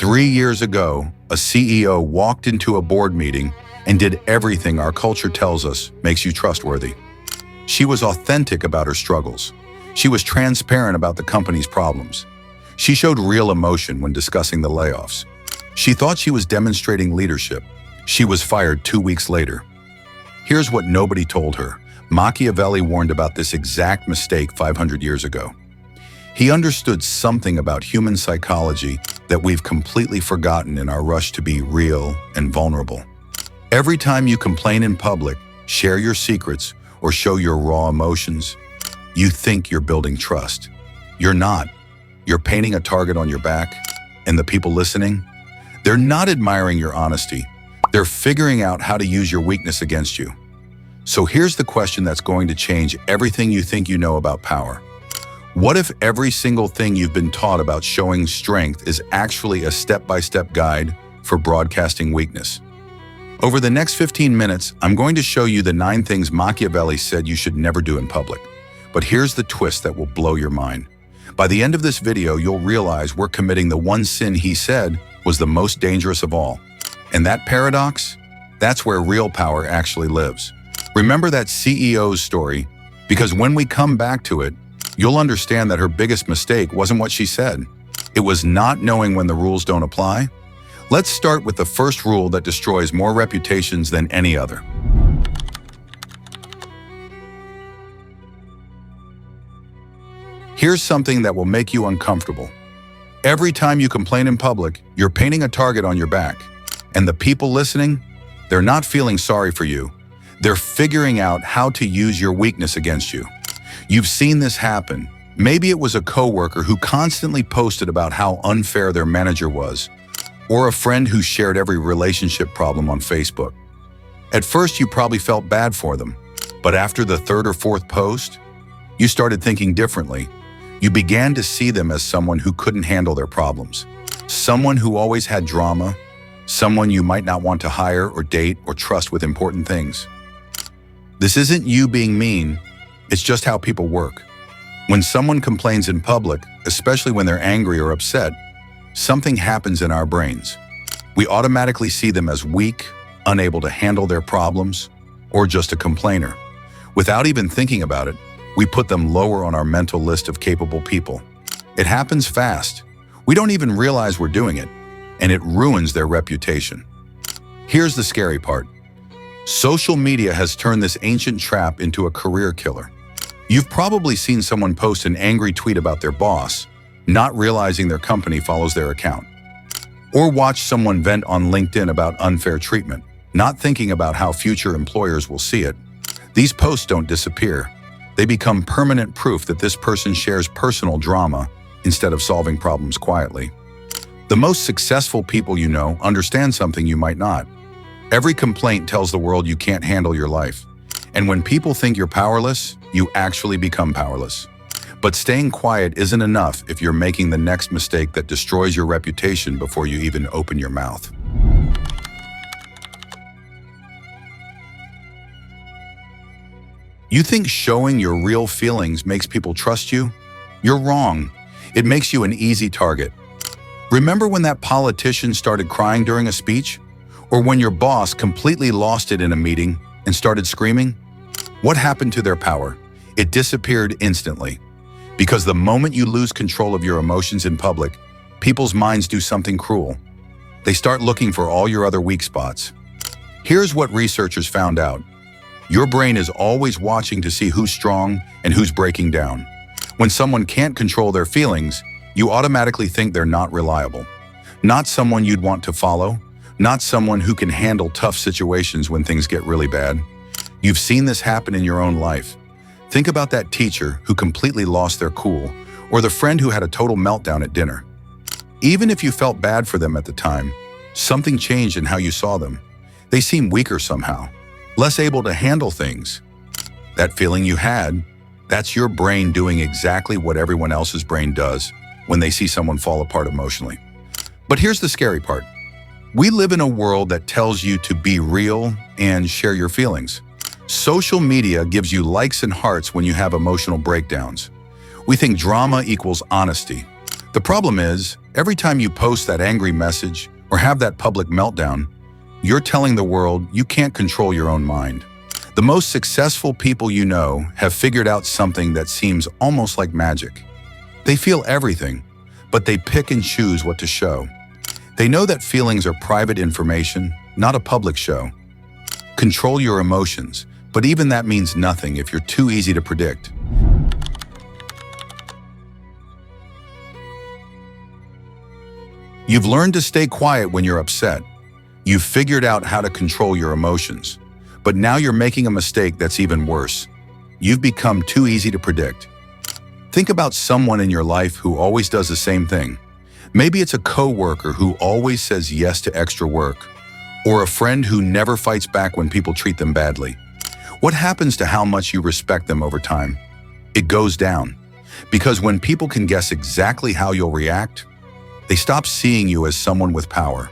3 years ago, a CEO walked into a board meeting and did everything our culture tells us makes you trustworthy. She was authentic about her struggles. She was transparent about the company's problems. She showed real emotion when discussing the layoffs. She thought she was demonstrating leadership. She was fired 2 weeks later. Here's what nobody told her. Machiavelli warned about this exact mistake 500 years ago. He understood something about human psychology that we've completely forgotten in our rush to be real and vulnerable. Every time you complain in public, share your secrets, or show your raw emotions, you think you're building trust. You're not. You're painting a target on your back, and the people listening, they're not admiring your honesty. They're figuring out how to use your weakness against you. So here's the question that's going to change everything you think you know about power. What if every single thing you've been taught about showing strength is actually a step-by-step guide for broadcasting weakness? Over the next 15 minutes, I'm going to show you the 9 things Machiavelli said you should never do in public. But here's the twist that will blow your mind. By the end of this video, you'll realize we're committing the one sin he said was the most dangerous of all. And that paradox? That's where real power actually lives. Remember that CEO's story, because when we come back to it, you'll understand that her biggest mistake wasn't what she said. It was not knowing when the rules don't apply. Let's start with the first rule that destroys more reputations than any other. Here's something that will make you uncomfortable. Every time you complain in public, you're painting a target on your back. And the people listening, they're not feeling sorry for you. They're figuring out how to use your weakness against you. You've seen this happen. Maybe it was a coworker who constantly posted about how unfair their manager was, or a friend who shared every relationship problem on Facebook. At first, you probably felt bad for them, but after the 3rd or 4th post, you started thinking differently. You began to see them as someone who couldn't handle their problems, someone who always had drama, someone you might not want to hire or date or trust with important things. This isn't you being mean, it's just how people work. When someone complains in public, especially when they're angry or upset, something happens in our brains. We automatically see them as weak, unable to handle their problems, or just a complainer. Without even thinking about it, we put them lower on our mental list of capable people. It happens fast. We don't even realize we're doing it, and it ruins their reputation. Here's the scary part. Social media has turned this ancient trap into a career killer. You've probably seen someone post an angry tweet about their boss, not realizing their company follows their account. Or watch someone vent on LinkedIn about unfair treatment, not thinking about how future employers will see it. These posts don't disappear. They become permanent proof that this person shares personal drama instead of solving problems quietly. The most successful people you know understand something you might not. Every complaint tells the world you can't handle your life. And when people think you're powerless, you actually become powerless. But staying quiet isn't enough if you're making the next mistake that destroys your reputation before you even open your mouth. You think showing your real feelings makes people trust you? You're wrong. It makes you an easy target. Remember when that politician started crying during a speech? Or when your boss completely lost it in a meeting and started screaming? What happened to their power? It disappeared instantly. Because the moment you lose control of your emotions in public, people's minds do something cruel. They start looking for all your other weak spots. Here's what researchers found out. Your brain is always watching to see who's strong and who's breaking down. When someone can't control their feelings, you automatically think they're not reliable. Not someone you'd want to follow, not someone who can handle tough situations when things get really bad. You've seen this happen in your own life. Think about that teacher who completely lost their cool, or the friend who had a total meltdown at dinner. Even if you felt bad for them at the time, something changed in how you saw them. They seem weaker somehow, less able to handle things. That feeling you had, that's your brain doing exactly what everyone else's brain does when they see someone fall apart emotionally. But here's the scary part. We live in a world that tells you to be real and share your feelings. Social media gives you likes and hearts when you have emotional breakdowns. We think drama equals honesty. The problem is, Every time you post that angry message or have that public meltdown, you're telling the world you can't control your own mind. The most successful people you know have figured out something that seems almost like magic. They feel everything, but they pick and choose what to show. They know that feelings are private information, not a public show. Control your emotions, but even that means nothing if you're too easy to predict. You've learned to stay quiet when you're upset. You've figured out how to control your emotions. But now you're making a mistake that's even worse. You've become too easy to predict. Think about someone in your life who always does the same thing. Maybe it's a coworker who always says yes to extra work, or a friend who never fights back when people treat them badly. What happens to how much you respect them over time? It goes down. Because when people can guess exactly how you'll react, they stop seeing you as someone with power.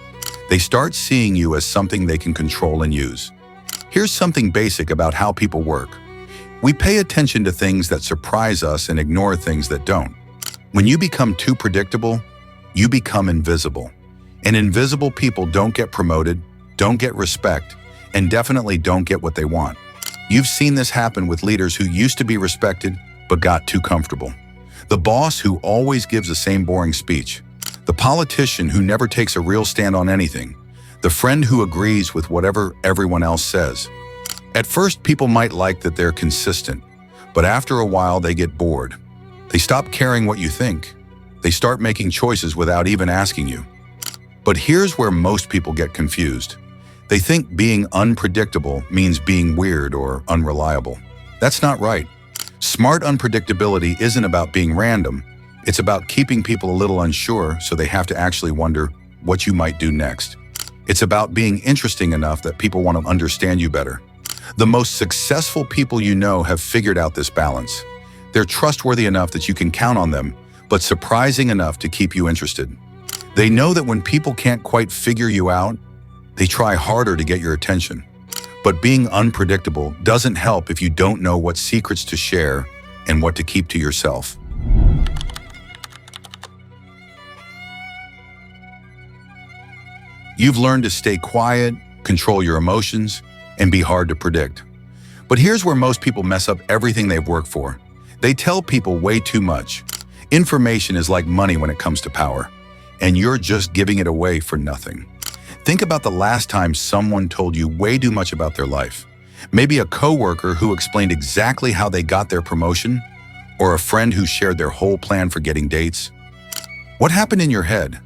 They start seeing you as something they can control and use. Here's something basic about how people work. We pay attention to things that surprise us and ignore things that don't. When you become too predictable, you become invisible. And invisible people don't get promoted, don't get respect, and definitely don't get what they want. You've seen this happen with leaders who used to be respected but got too comfortable. The boss who always gives the same boring speech. The politician who never takes a real stand on anything. The friend who agrees with whatever everyone else says. At first, people might like that they're consistent, but after a while they get bored. They stop caring what you think. They start making choices without even asking you. But here's where most people get confused. They think being unpredictable means being weird or unreliable. That's not right. Smart unpredictability isn't about being random. It's about keeping people a little unsure so they have to actually wonder what you might do next. It's about being interesting enough that people want to understand you better. The most successful people you know have figured out this balance. They're trustworthy enough that you can count on them, but surprising enough to keep you interested. They know that when people can't quite figure you out, they try harder to get your attention. But being unpredictable doesn't help if you don't know what secrets to share and what to keep to yourself. You've learned to stay quiet, control your emotions, and be hard to predict. But here's where most people mess up everything they've worked for. They tell people way too much. Information is like money when it comes to power, and you're just giving it away for nothing. Think about the last time someone told you way too much about their life. Maybe a coworker who explained exactly how they got their promotion, or a friend who shared their whole plan for getting dates. What happened in your head?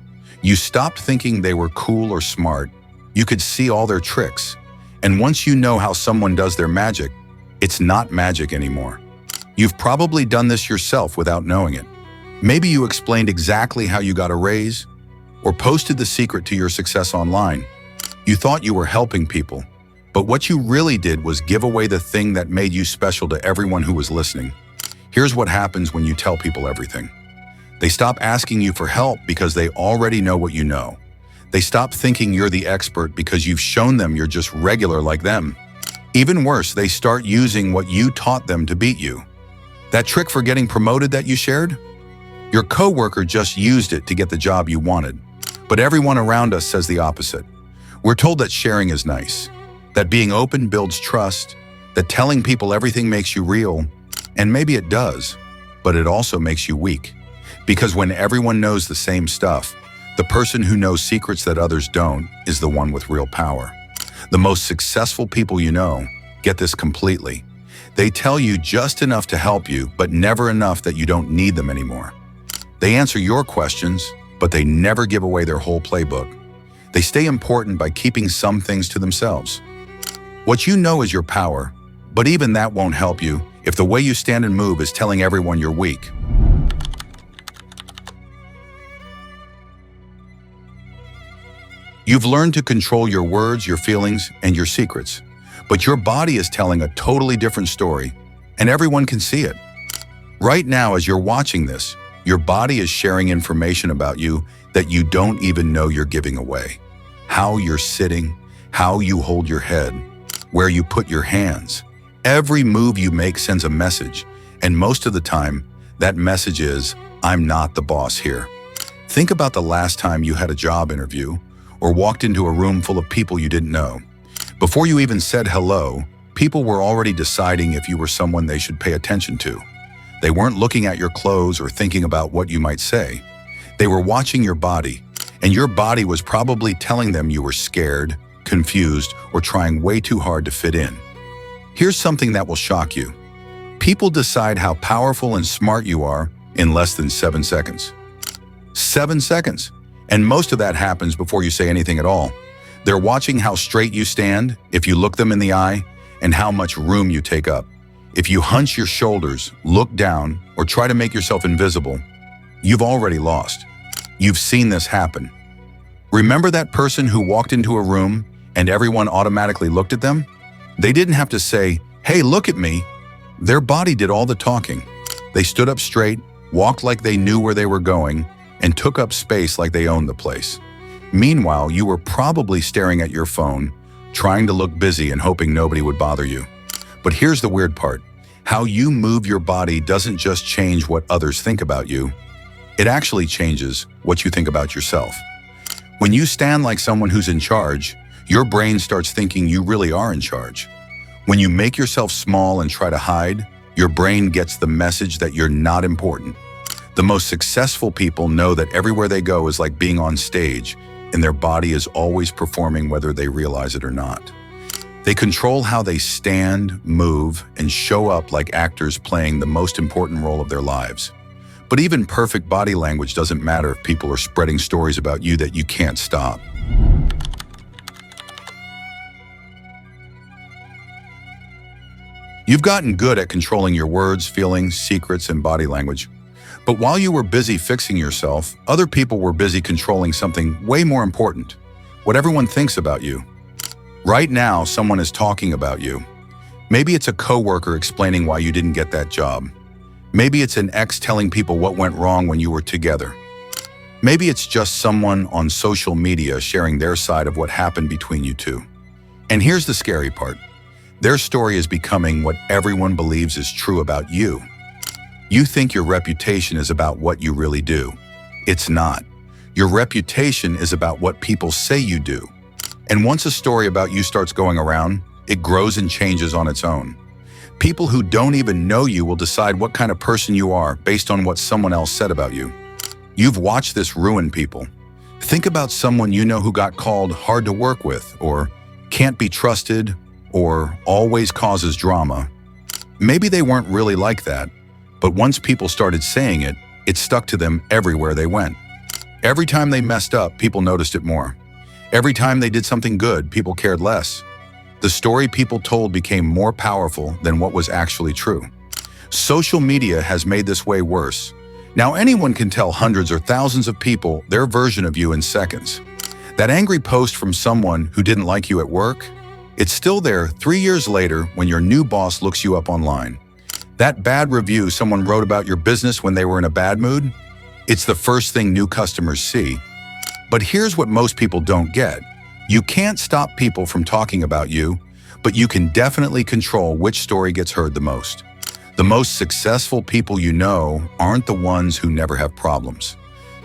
You stopped thinking they were cool or smart. You could see all their tricks. And once you know how someone does their magic, it's not magic anymore. You've probably done this yourself without knowing it. Maybe you explained exactly how you got a raise, or posted the secret to your success online. You thought you were helping people, but what you really did was give away the thing that made you special to everyone who was listening. Here's what happens when you tell people everything. They stop asking you for help because they already know what you know. They stop thinking you're the expert because you've shown them you're just regular like them. Even worse, they start using what you taught them to beat you. That trick for getting promoted that you shared? Your coworker just used it to get the job you wanted. But everyone around us says the opposite. We're told that sharing is nice, that being open builds trust, that telling people everything makes you real, and maybe it does, but it also makes you weak. Because when everyone knows the same stuff, the person who knows secrets that others don't is the one with real power. The most successful people you know get this completely. They tell you just enough to help you, but never enough that you don't need them anymore. They answer your questions, but they never give away their whole playbook. They stay important by keeping some things to themselves. What you know is your power, but even that won't help you if the way you stand and move is telling everyone you're weak. You've learned to control your words, your feelings, and your secrets, but your body is telling a totally different story, and everyone can see it. Right now, as you're watching this, your body is sharing information about you that you don't even know you're giving away. How you're sitting, how you hold your head, where you put your hands. Every move you make sends a message, and most of the time, that message is, I'm not the boss here. Think about the last time you had a job interview or walked into a room full of people you didn't know. Before you even said hello, people were already deciding if you were someone they should pay attention to. They weren't looking at your clothes or thinking about what you might say. They were watching your body, and your body was probably telling them you were scared, confused, or trying way too hard to fit in. Here's something that will shock you. People decide how powerful and smart you are in less than 7 seconds. 7 seconds. And most of that happens before you say anything at all. They're watching how straight you stand, if you look them in the eye, and how much room you take up. If you hunch your shoulders, look down, or try to make yourself invisible, you've already lost. You've seen this happen. Remember that person who walked into a room and everyone automatically looked at them? They didn't have to say, "Hey, look at me." Their body did all the talking. They stood up straight, walked like they knew where they were going, and took up space like they owned the place. Meanwhile, you were probably staring at your phone, trying to look busy and hoping nobody would bother you. But here's the weird part. How you move your body doesn't just change what others think about you. It actually changes what you think about yourself. When you stand like someone who's in charge, your brain starts thinking you really are in charge. When you make yourself small and try to hide, your brain gets the message that you're not important. The most successful people know that everywhere they go is like being on stage, and their body is always performing whether they realize it or not. They control how they stand, move, and show up like actors playing the most important role of their lives. But even perfect body language doesn't matter if people are spreading stories about you that you can't stop. You've gotten good at controlling your words, feelings, secrets, and body language. But while you were busy fixing yourself, other people were busy controlling something way more important: what everyone thinks about you. Right now, someone is talking about you. Maybe it's a coworker explaining why you didn't get that job. Maybe it's an ex telling people what went wrong when you were together. Maybe it's just someone on social media sharing their side of what happened between you two. And here's the scary part. Their story is becoming what everyone believes is true about you. You think your reputation is about what you really do. It's not. Your reputation is about what people say you do. And once a story about you starts going around, it grows and changes on its own. People who don't even know you will decide what kind of person you are based on what someone else said about you. You've watched this ruin people. Think about someone you know who got called hard to work with, or can't be trusted, or always causes drama. Maybe they weren't really like that, but once people started saying it, it stuck to them everywhere they went. Every time they messed up, people noticed it more. Every time they did something good, people cared less. The story people told became more powerful than what was actually true. Social media has made this way worse. Now anyone can tell hundreds or thousands of people their version of you in seconds. That angry post from someone who didn't like you at work, it's still there 3 years later when your new boss looks you up online. That bad review someone wrote about your business when they were in a bad mood, it's the first thing new customers see. But here's what most people don't get. You can't stop people from talking about you, but you can definitely control which story gets heard the most. The most successful people you know aren't the ones who never have problems.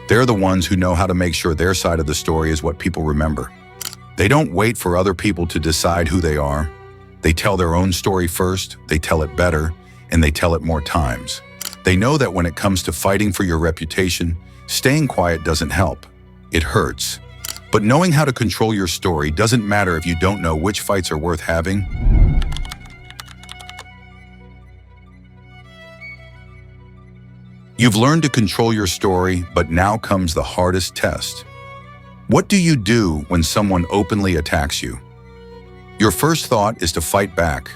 They're the ones who know how to make sure their side of the story is what people remember. They don't wait for other people to decide who they are. They tell their own story first, they tell it better, and they tell it more times. They know that when it comes to fighting for your reputation, staying quiet doesn't help. It hurts. But knowing how to control your story doesn't matter if you don't know which fights are worth having. You've learned to control your story, but now comes the hardest test. What do you do when someone openly attacks you? Your first thought is to fight back.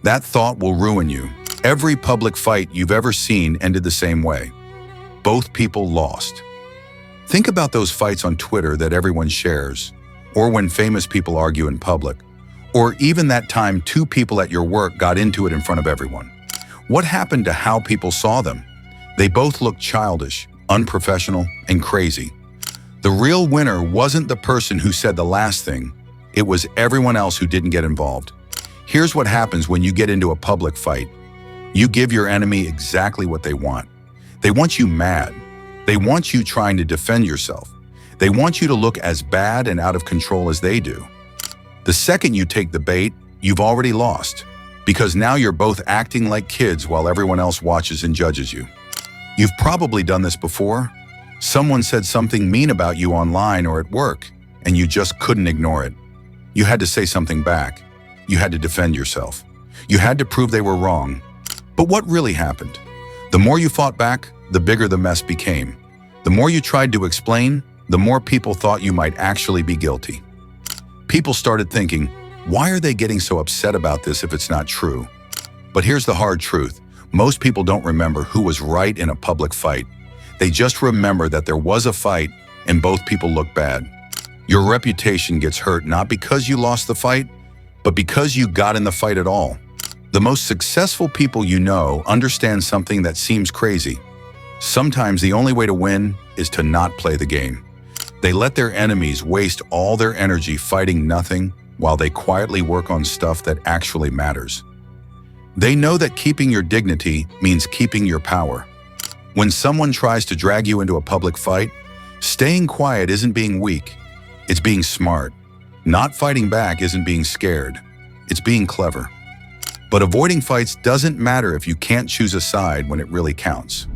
That thought will ruin you. Every public fight you've ever seen ended the same way. Both people lost. Think about those fights on Twitter that everyone shares, or when famous people argue in public, or even that time two people at your work got into it in front of everyone. What happened to how people saw them? They both looked childish, unprofessional, and crazy. The real winner wasn't the person who said the last thing, it was everyone else who didn't get involved. Here's what happens when you get into a public fight. You give your enemy exactly what they want. They want you mad. They want you trying to defend yourself. They want you to look as bad and out of control as they do. The second you take the bait, you've already lost, because now you're both acting like kids while everyone else watches and judges you. You've probably done this before. Someone said something mean about you online or at work, and you just couldn't ignore it. You had to say something back. You had to defend yourself. You had to prove they were wrong. But what really happened? The more you fought back, the bigger the mess became. The more you tried to explain, the more people thought you might actually be guilty. People started thinking, why are they getting so upset about this if it's not true? But here's the hard truth. Most people don't remember who was right in a public fight. They just remember that there was a fight and both people looked bad. Your reputation gets hurt not because you lost the fight, but because you got in the fight at all. The most successful people you know understand something that seems crazy. Sometimes the only way to win is to not play the game. They let their enemies waste all their energy fighting nothing while they quietly work on stuff that actually matters. They know that keeping your dignity means keeping your power. When someone tries to drag you into a public fight, staying quiet isn't being weak, it's being smart. Not fighting back isn't being scared, it's being clever. But avoiding fights doesn't matter if you can't choose a side when it really counts.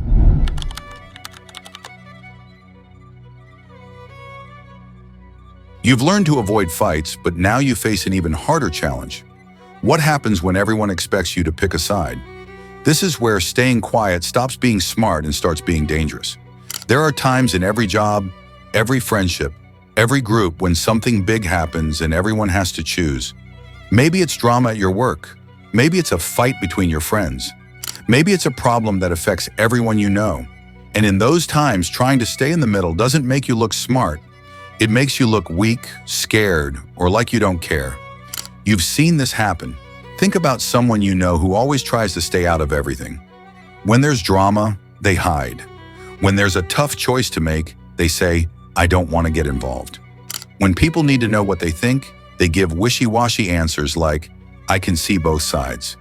You've learned to avoid fights, but now you face an even harder challenge. What happens when everyone expects you to pick a side? This is where staying quiet stops being smart and starts being dangerous. There are times in every job, every friendship, every group when something big happens and everyone has to choose. Maybe it's drama at your work. Maybe it's a fight between your friends. Maybe it's a problem that affects everyone you know. And in those times, trying to stay in the middle doesn't make you look smart. It makes you look weak, scared, or like you don't care. You've seen this happen. Think about someone you know who always tries to stay out of everything. When there's drama, they hide. When there's a tough choice to make, they say, I don't want to get involved. When people need to know what they think, they give wishy-washy answers like, I can see both sides.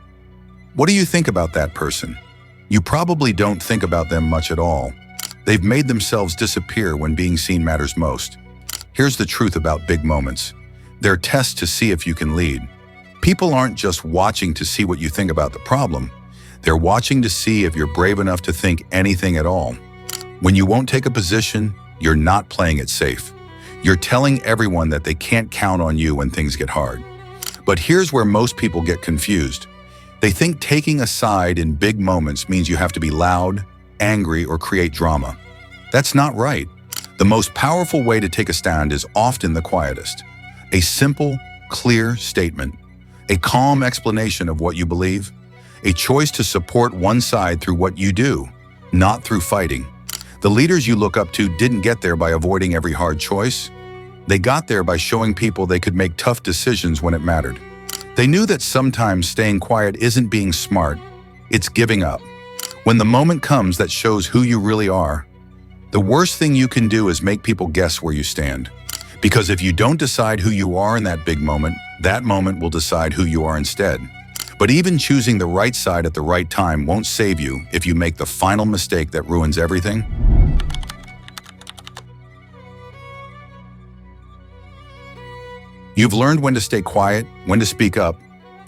What do you think about that person? You probably don't think about them much at all. They've made themselves disappear when being seen matters most. Here's the truth about big moments. They're tests to see if you can lead. People aren't just watching to see what you think about the problem. They're watching to see if you're brave enough to think anything at all. When you won't take a position, you're not playing it safe. You're telling everyone that they can't count on you when things get hard. But here's where most people get confused. They think taking a side in big moments means you have to be loud, angry, or create drama. That's not right. The most powerful way to take a stand is often the quietest. A simple, clear statement. A calm explanation of what you believe. A choice to support one side through what you do, not through fighting. The leaders you look up to didn't get there by avoiding every hard choice. They got there by showing people they could make tough decisions when it mattered. They knew that sometimes staying quiet isn't being smart, it's giving up. When the moment comes that shows who you really are, the worst thing you can do is make people guess where you stand. Because if you don't decide who you are in that big moment, that moment will decide who you are instead. But even choosing the right side at the right time won't save you if you make the final mistake that ruins everything. You've learned when to stay quiet, when to speak up,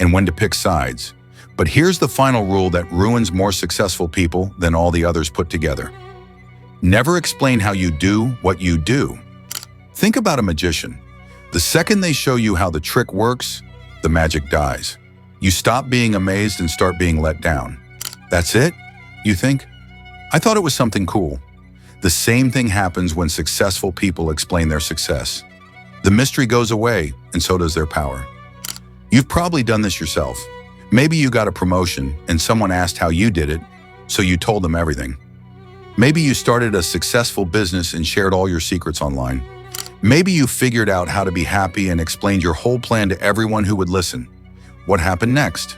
and when to pick sides. But here's the final rule that ruins more successful people than all the others put together. Never explain how you do what you do. Think about a magician. The second they show you how the trick works, the magic dies. You stop being amazed and start being let down. That's it? You think? I thought it was something cool. The same thing happens when successful people explain their success. The mystery goes away, and so does their power. You've probably done this yourself. Maybe you got a promotion and someone asked how you did it, so you told them everything. Maybe you started a successful business and shared all your secrets online. Maybe you figured out how to be happy and explained your whole plan to everyone who would listen. What happened next?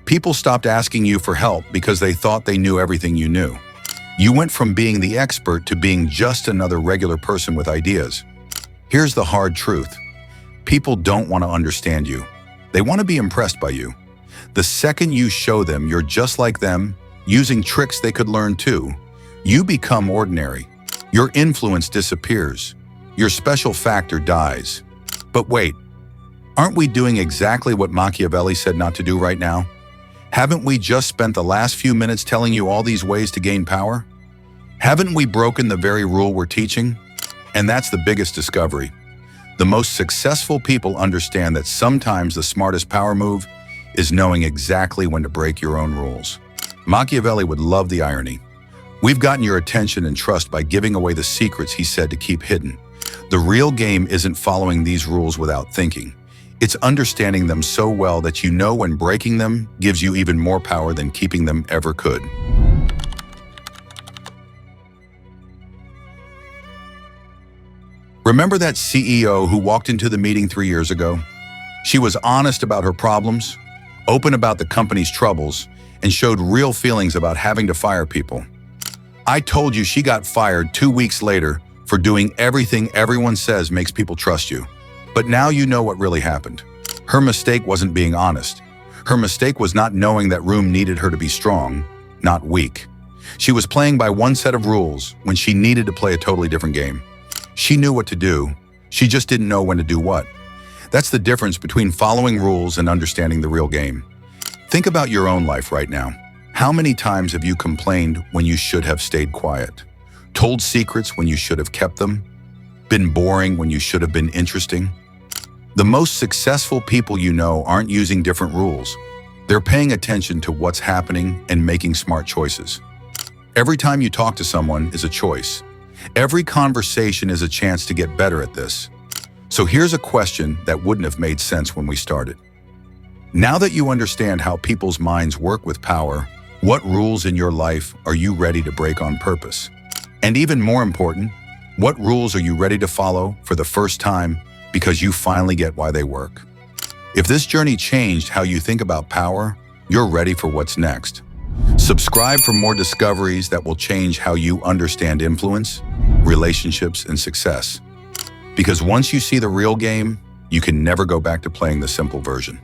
People stopped asking you for help because they thought they knew everything you knew. You went from being the expert to being just another regular person with ideas. Here's the hard truth. People don't want to understand you. They want to be impressed by you. The second you show them you're just like them, using tricks they could learn too, you become ordinary. Your influence disappears. Your special factor dies. But wait, aren't we doing exactly what Machiavelli said not to do right now? Haven't we just spent the last few minutes telling you all these ways to gain power? Haven't we broken the very rule we're teaching? And that's the biggest discovery. The most successful people understand that sometimes the smartest power move is knowing exactly when to break your own rules. Machiavelli would love the irony. We've gotten your attention and trust by giving away the secrets he said to keep hidden. The real game isn't following these rules without thinking. It's understanding them so well that you know when breaking them gives you even more power than keeping them ever could. Remember that CEO who walked into the meeting 3 years ago? She was honest about her problems, open about the company's troubles, and showed real feelings about having to fire people. I told you she got fired 2 weeks later for doing everything everyone says makes people trust you. But now you know what really happened. Her mistake wasn't being honest. Her mistake was not knowing that room needed her to be strong, not weak. She was playing by one set of rules when she needed to play a totally different game. She knew what to do, she just didn't know when to do what. That's the difference between following rules and understanding the real game. Think about your own life right now. How many times have you complained when you should have stayed quiet? Told secrets when you should have kept them? Been boring when you should have been interesting? The most successful people you know aren't using different rules. They're paying attention to what's happening and making smart choices. Every time you talk to someone is a choice. Every conversation is a chance to get better at this. So here's a question that wouldn't have made sense when we started. Now that you understand how people's minds work with power, what rules in your life are you ready to break on purpose? And even more important, what rules are you ready to follow for the first time because you finally get why they work? If this journey changed how you think about power, you're ready for what's next. Subscribe for more discoveries that will change how you understand influence, relationships, and success. Because once you see the real game, you can never go back to playing the simple version.